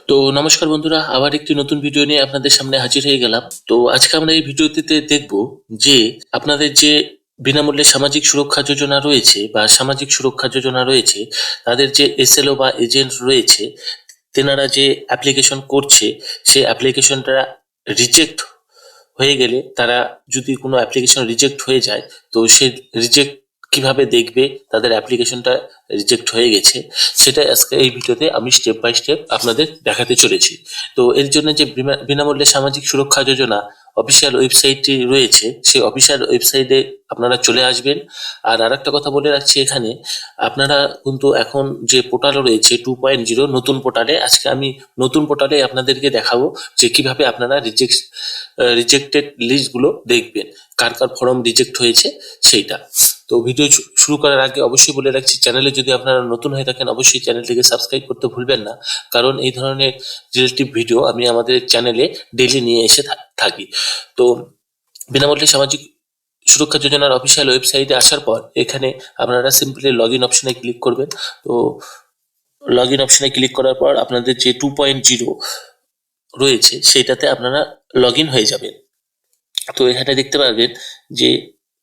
তো নমস্কার বন্ধুরা, আবার একটি নতুন ভিডিও নিয়ে আপনাদের সামনে হাজির হয়ে গেলাম। তো আজকে আমরা এই ভিডিওটিতে দেখব যে আপনাদের যে বিনামূল্যে সামাজিক সুরক্ষা যোজনা রয়েছে বা সামাজিক সুরক্ষা যোজনা রয়েছে, তাদের যে এসএলও বা এজেন্ট রয়েছে, তেনারা যে অ্যাপ্লিকেশন করছে সেই অ্যাপ্লিকেশনটা রিজেক্ট হয়ে গেলে, তারা যদি কোনো অ্যাপ্লিকেশন রিজেক্ট হয়ে যায়, তো সে রিজেক্ট কিভাবে দেখবে তাদের অ্যাপ্লিকেশনটা রিজেক্ট হয়ে গেছে, সেটা আজকে এই ভিডিওতে আমি স্টেপ বাই স্টেপ আপনাদের দেখাতে চলেছি। তো এর জন্য যে বিনামূল্যে সামাজিক সুরক্ষা যোজনা অফিসিয়াল ওয়েবসাইটটি রয়েছে, সেই অফিসিয়াল ওয়েবসাইটে আপনারা চলে আসবেন। আর আরেকটা কথা বলে রাখছি, এখানে আপনারা কিন্তু এখন যে পোর্টাল রয়েছে 2.0 নতুন পোর্টালে, আজকে আমি নতুন পোর্টালে আপনাদেরকে দেখাবো যে কিভাবে আপনারা রিজেক্টেড লিস্টগুলো দেখবেন, কার কার ফর্ম রিজেক্ট হয়েছে সেইটা। তো ভিডিও শুরু করার আগে অবশ্যই বলে রাখছি, চ্যানেলে যদি আপনারা নতুন হয়ে থাকেন অবশ্যই চ্যানেলটিকে সাবস্ক্রাইব করতে ভুলবেন না, কারণ এই ধরনের রিলেটিভ ভিডিও আমি আমাদের চ্যানেলে ডেইলি নিয়ে এসে থাকি। তো বিনামূল্যে সামাজিক সুরক্ষা যোজনার অফিসিয়াল ওয়েবসাইটে আসার পর এখানে আপনারা সিম্পলি লগ ইন অপশনে ক্লিক করবেন। তো লগ ইন অপশনে ক্লিক করার পর আপনাদের যে 2.0 রয়েছে সেইটাতে আপনারা লগ ইন হয়ে যাবেন। তো এখানে দেখতে পাবেন যে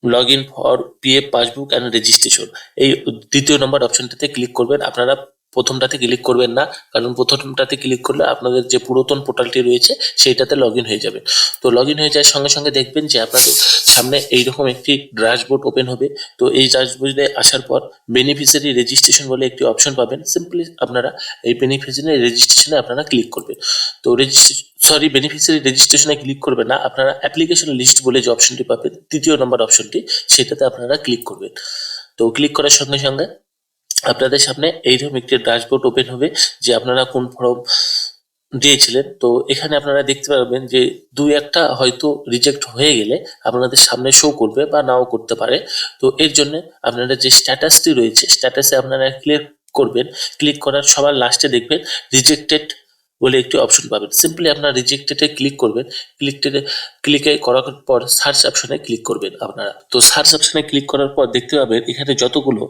log in for PF passbook and registration, এই দ্বিতীয় নম্বর অপশনটাতে ক্লিক করবেন। আপনারা প্রথমটাতে ক্লিক করবেন না, কারণ প্রথমটাতে ক্লিক করলে আপনাদের যে পুরাতন পোর্টালটি রয়েছে সেইটাতে লগ ইন হয়ে যাবে। তো লগ ইন হয়ে যাওয়ার সঙ্গে সঙ্গে দেখবেন যে আপনাদের সামনে এইরকম একটি ড্যাশবোর্ড ওপেন হবে। তো এই ড্যাশবোর্ডে আসার পর বেনিফিশিয়ারি রেজিস্ট্রেশন বলে একটি অপশন পাবেন। সিম্পলি আপনারা এই বেনিফিশিয়ারি রেজিস্ট্রেশনে আপনারা ক্লিক করবেন। তো বেনিফিশিয়ারি রেজিস্ট্রেশনে ক্লিক করবেন না, আপনারা অ্যাপ্লিকেশন লিস্ট বলে যে অপশনটি পাবেন, তৃতীয় নম্বর অপশনটি, সেটাতে আপনারা ক্লিক করবেন। তো ক্লিক করার সঙ্গে সঙ্গে আপনাদের সামনে এইরকম একটি ড্যাশবোর্ড ওপেন হবে যে আপনারা কোন ফর্ম দিয়েছিলেন। তো এখানে আপনারা দেখতে পারবেন যে দুই একটা হয়তো রিজেক্ট হয়ে গেলে আপনাদের সামনে শো করবে বা নাও করতে পারে। তো এর জন্য আপনারা যে স্ট্যাটাসটি রয়েছে, স্ট্যাটাসে আপনারা ক্লিক করবেন। ক্লিক করার সবার লাস্টে দেখবেন রিজেক্টেড বলে একটি অপশন পাবেন। সিম্পলি আপনারা রিজেক্টেডে ক্লিক করবেন। ক্লিকে করার পর সার্চ অপশনে ক্লিক করবেন আপনারা। তো সার্চ অপশনে ক্লিক করার পর দেখতে পাবেন এখানে যতগুলো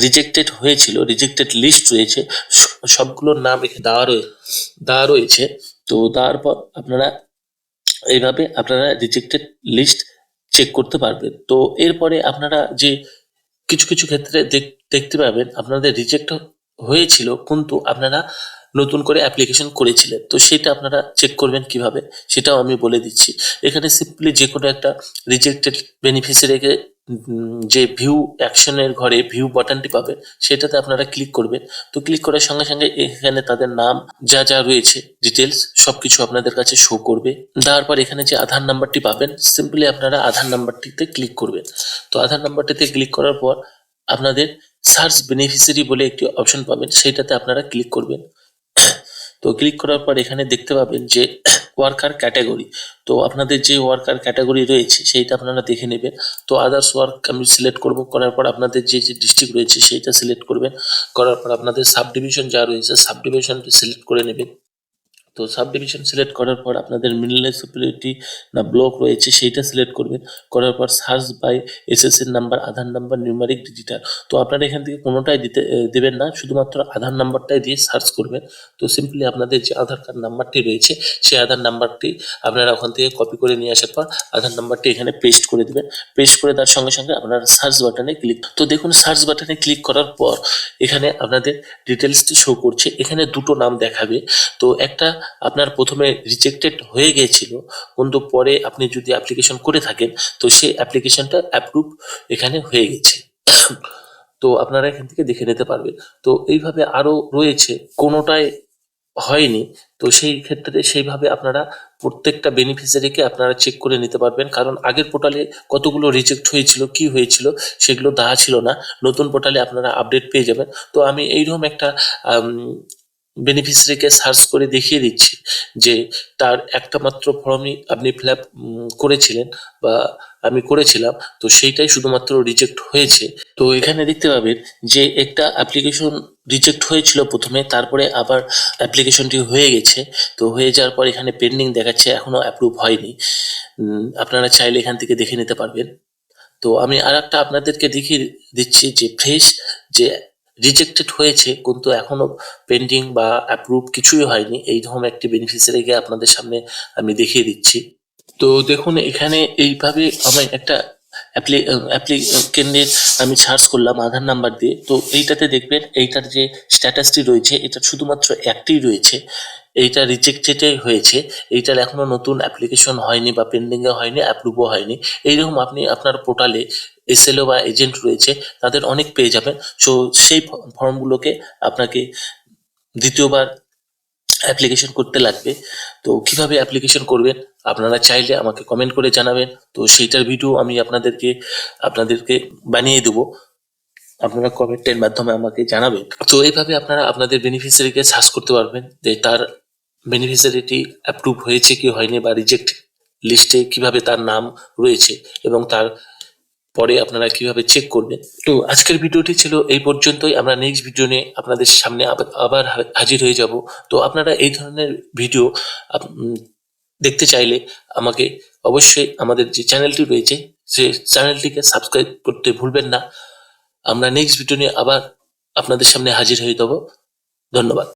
রিজেক্টেড হয়েছিল, রিজেক্টেড লিস্ট রয়েছে, সবগুলোর নাম এখানে দেওয়া রয়েছে। তো দেওয়ার পর আপনারা এইভাবে আপনারা রিজেক্টেড লিস্ট চেক করতে পারবেন। তো এরপরে আপনারা যে কিছু কিছু ক্ষেত্রে দেখতে পাবেন আপনাদের রিজেক্ট হয়েছিল, কিন্তু আপনারা নতুন করে অ্যাপ্লিকেশন করেছিলেন। তো সেটা আপনারা চেক করবেন কিভাবে, সেটাও আমি বলে দিচ্ছি। এখানে সিম্পলি যে কোনো একটা রিজেক্টেড বেনিফিশিয়ারিকে যে ভিউ অ্যাকশনের ঘরে ভিউ বাটনটি পাবেন, সেটাতে আপনারা ক্লিক করবেন। তো ক্লিক করার সঙ্গে সঙ্গে এখানে তাদের নাম যা যা রয়েছে ডিটেলস সবকিছু আপনাদের কাছে শো করবে। তারপর এখানে যে আধার নাম্বারটি পাবেন, সিম্পলি আপনারা আধার নাম্বারটিতে ক্লিক করবেন। তো আধার নাম্বারটিতে ক্লিক করার পর আপনাদের সার্চ বেনিফিশিয়ারি বলে একটি অপশন পাবেন, সেইটাতে আপনারা ক্লিক করবেন। তো ক্লিক করার পর এখানে দেখতে পাবেন যে ওয়ার্কার ক্যাটাগরি। তো আপনাদের যে ওয়ার্কার ক্যাটাগরি রয়েছে সেইটা আপনারা দেখে নেবেন। তো আদার্স ওয়ার্ক আমি সিলেক্ট করব। করার পর আপনাদের যে যে ডিস্ট্রিক্ট রয়েছে সেইটা সিলেক্ট করবেন। করার পর আপনাদের সাব ডিভিশন যা রয়েছে সাব ডিভিশনটি সিলেক্ট করে নেবেন। তো সাব ডিভিশন সিলেক্ট করার পর আপনাদের মিউনিসিপ্যালিটি না ব্লক রয়েছে সেইটা সিলেক্ট করবেন। করার পর search by SSN number, Aadhaar number, numeric, digital. তো আপনারা এখান থেকে কোনোটাই দেবেন না, শুধুমাত্র আধার নাম্বারটাই দিয়ে সার্চ করবেন। তো সিম্পলি আপনাদের যে আধার কার্ড নাম্বারটি রয়েছে সেই আধার নাম্বারটি আপনারা ওখান থেকে কপি করে নিয়ে আসার পর আধার নাম্বারটি এখানে পেস্ট করে দেবেন। পেস্ট করে তার সঙ্গে সঙ্গে আপনারা সার্চ বাটনে ক্লিক। তো দেখুন সার্চ বাটনে ক্লিক করার পর এখানে আপনাদের ডিটেলসটি শো করছে। এখানে দুটো নাম দেখাবে। তো একটা আপনার প্রথমে রিজেক্টেড হয়ে গিয়েছিল, কিন্তু পরে আপনি যদি অ্যাপ্লিকেশন করে থাকেন তো সেই অ্যাপ্লিকেশনটা অ্যাপ্রুভ এখানে হয়ে গেছে। তো আপনারা এখান থেকে দেখে নিতে পারবেন। তো এইভাবে আরো রয়েছে, কোনোটাই হয়নি। তো সেই ক্ষেত্রে সেইভাবে আপনারা প্রত্যেকটা বেনিফিশিয়ারিকে আপনারা চেক করে নিতে পারবেন, কারণ আগের পোর্টালে কতগুলো রিজেক্ট হয়েছিল, কি হয়েছিল সেগুলো দেওয়া ছিল না। নতুন পোর্টালে আপনারা আপডেট পেয়ে যাবেন। তো আমি এইরকম একটা বেনিফিশিয়ারিকে সার্চ করে দেখিয়ে দিচ্ছি যে তার একটা মাত্র ফর্মই আপনি ফিল আপ করেছিলেন বা আমি করেছিলাম, তো সেইটাই শুধুমাত্র রিজেক্ট হয়েছে। তো এখানে দেখতে পাবেন যে একটা অ্যাপ্লিকেশন রিজেক্ট হয়েছিল প্রথমে, তারপরে আবার অ্যাপ্লিকেশনটি হয়ে গেছে। তো হয়ে যাওয়ার পর এখানে পেন্ডিং দেখাচ্ছে, এখনো অ্যাপ্রুভ হয়নি। আপনারা চাইলে এখান থেকে দেখে নিতে পারবেন। তো আমি আর একটা আপনাদেরকে দেখিয়ে দিচ্ছি যে ফ্রেশ যে রিজেক্টেড হয়েছে কিন্তু এখনো পেন্ডিং বা অ্যাপ্রুভ কিছুই হয়নি, এইরকম একটি বেনিফিশিয়ারিকে আপনাদের সামনে আমি দেখিয়ে দিচ্ছি। তো দেখুন এখানে এইভাবে আমি একটা অ্যাপ্লিকেন্টের আমি সার্চ করলাম আধার নাম্বার দিয়ে। তো এইটাতে দেখবেন এইটার যে স্ট্যাটাসটি রয়েছে এটা শুধুমাত্র একটিই রয়েছে, এইটা রিজেক্টেড হয়েছে, এইটার এখনো নতুন অ্যাপ্লিকেশন হয়নি বা পেন্ডিংয়ে হয়নি, অ্যাপ্রুভও হয়নি। এইরকম আপনি আপনার পোর্টালে এসএলও বা এজেন্ট রয়েছে তাদের অনেক পেয়ে যাবেন। সো সেই ফর্মগুলোকে আপনাকে দ্বিতীয়বার অ্যাপ্লিকেশন করতে লাগবে। তো কিভাবে অ্যাপ্লিকেশন করবেন আপনারা চাইলে আমাকে কমেন্ট করে জানাবেন, তো সেইটার ভিডিও আমি আপনাদেরকে বানিয়ে দেবো, আপনারা কমেন্টের মাধ্যমে আমাকে জানাবেন। তো এইভাবে আপনারা আপনাদের বেনিফিশিয়ারিকে সার্চ করতে পারবেন যে তার বেনিফিশিয়ারিটি অ্যাপ্রুভ হয়েছে কি হয়নি, বা রিজেক্ট লিস্টে কিভাবে তার নাম রয়েছে এবং তার পরে আপনারা কিভাবে চেক করবেন। তো আজকের ভিডিওটি ছিল এই পর্যন্তই। আমরা নেক্সট ভিডিও নিয়ে আপনাদের সামনে আবার হাজির হয়ে যাব। তো আপনারা এই ধরনের ভিডিও দেখতে চাইলে আমাকে অবশ্যই আমাদের যে চ্যানেলটি রয়েছে সে চ্যানেলটিকে সাবস্ক্রাইব করতে ভুলবেন না। আমরা নেক্সট ভিডিও নিয়ে আবার আপনাদের সামনে হাজির হয়ে যাব। ধন্যবাদ।